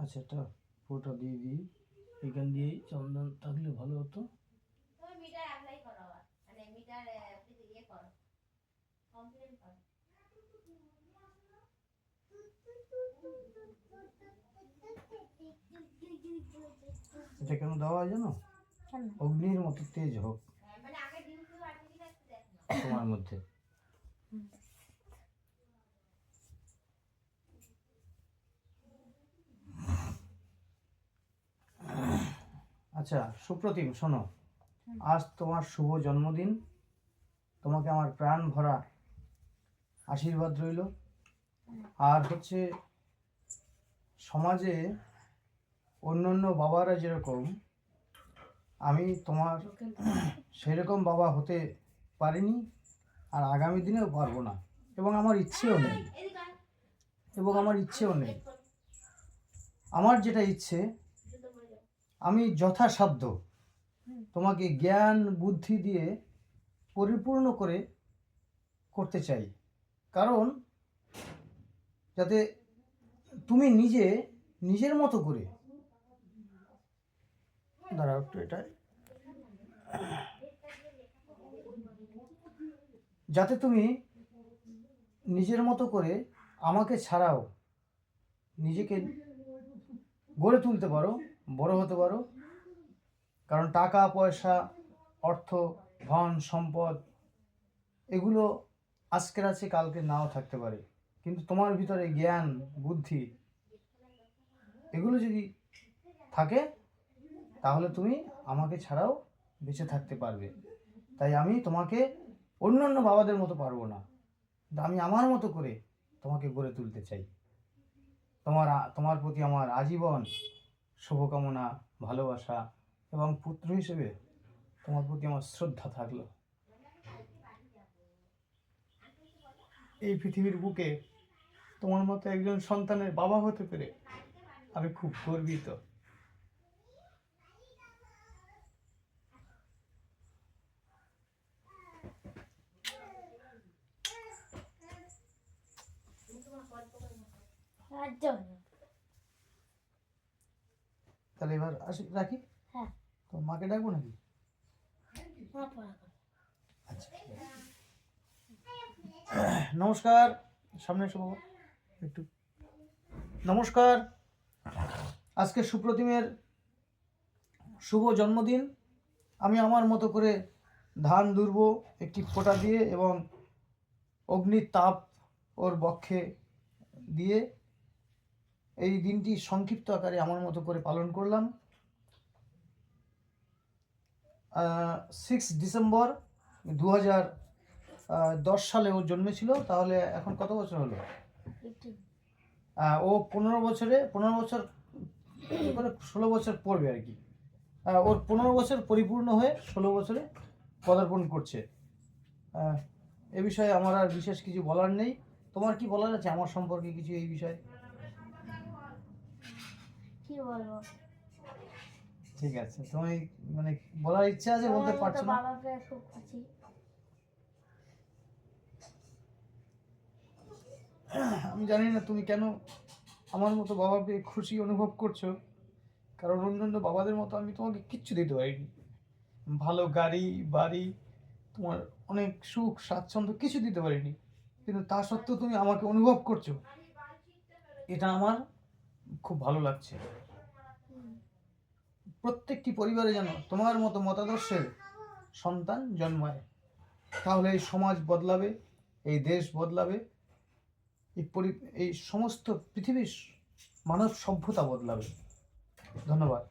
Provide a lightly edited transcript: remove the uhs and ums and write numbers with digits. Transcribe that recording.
আচ্ছা, একটা ফোঁটা দিয়ে দিই, এখান দিয়েই চন্দন থাকলে ভালো হতো। এটা কেন দেওয়া হয় জানো? অগ্নির মতো তেজ হোক তোমার মধ্যে। আচ্ছা সুপ্রতিম, শোনো, আজ তোমার শুভ জন্মদিন। তোমাকে আমার প্রাণ ভরা আশীর্বাদ রইল। আর হচ্ছে, সমাজে অন্যান্য বাবারা যেরকম, আমি তোমার সেরকম বাবা হতে পারিনি, আর আগামী দিনেও পারবো না, এবং আমার ইচ্ছেও নেই। আমার যেটা ইচ্ছে, আমি যথাসাধ্য তোমাকে জ্ঞান বুদ্ধি দিয়ে পরিপূর্ণ করে করতে চাই, কারণ যাতে তুমি নিজের মতো করে, দাঁড়াও একটু, এটা যাতে তুমি নিজের মতো করে আমাকে ছাড়াও নিজেকে গড়ে তুলতে পারো, বড় হতে পারো। কারণ টাকা পয়সা, অর্থ, ধন সম্পদ, এগুলো আজকের আছে কালকে নাও থাকতে পারে, কিন্তু তোমার ভিতরে জ্ঞান বুদ্ধি এগুলো যদি থাকে, তাহলে তুমি আমাকে ছাড়াও বেঁচে থাকতে পারবে। তাই আমি তোমাকে অন্যান্য বাবাদের মতো পারবো না, আমি আমার মতো করে তোমাকে গড়ে তুলতে চাই। তোমার প্রতি আমার আজীবন শুভকামনা, ভালোবাসা, এবং পুত্র হিসেবে তোমার প্রতি আমার শ্রদ্ধা থাকলো। এই পৃথিবীর বুকে তোমার মতো একজন সন্তানের বাবা হতে পেরে আমি খুব গর্বিত। তাহলে এবার আসি, রাখি। হ্যাঁ, তো মাকে ডাকবো নাকি? আচ্ছা, নমস্কার। সামনে এসো বাবা একটু। নমস্কার। আজকে সুপ্রতিমের শুভ জন্মদিন। আমি আমার মতো করে ধান দুর্ব একটি ফোঁটা দিয়ে এবং অগ্নির তাপ ওর বক্ষে দিয়ে এই দিনটি সংক্ষিপ্ত আকারে আমার মতো করে পালন করলাম। 6 ডিসেম্বর 2010 সালে ও জন্মেছিল। তাহলে এখন কত বছর হলো? ও 15 বছর করে 16 বছর পড়বে আর কি। ওর 15 বছর পরিপূর্ণ হয়ে 16 বছরে পদার্পণ করছে। এ বিষয়ে আমার আর বিশেষ কিছু বলার নেই। তোমার কি বলার আছে আমার সম্পর্কে কিছু এই বিষয়ে? কি বলবো? ঠিক আছে, তুমি মানে বলার ইচ্ছা আছে, বলতে পারছো না? বাবাকে খুব খুশি। আমি জানি না তুমি কেন আমার মতো বাবা পেয়ে খুশি অনুভব করছো, কারণ অন্যান্য বাবাদের মতো আমি তোমাকে কিচ্ছু দিতে পারিনি। ভালো গাড়ি বাড়ি, তোমার অনেক সুখ স্বাচ্ছন্দ্য কিছু দিতে পারিনি, কিন্তু তা সত্ত্বেও তুমি আমাকে অনুভব করছো, এটা আমার খুব ভালো লাগছে। প্রত্যেকটি পরিবারে যেন তোমার মতো মতাদর্শের সন্তান জন্মায়, তাহলে এই সমাজ বদলাবে, এই দেশ বদলাবে, এই সমস্ত পৃথিবীর মানব সভ্যতা বদলাবে। ধন্যবাদ।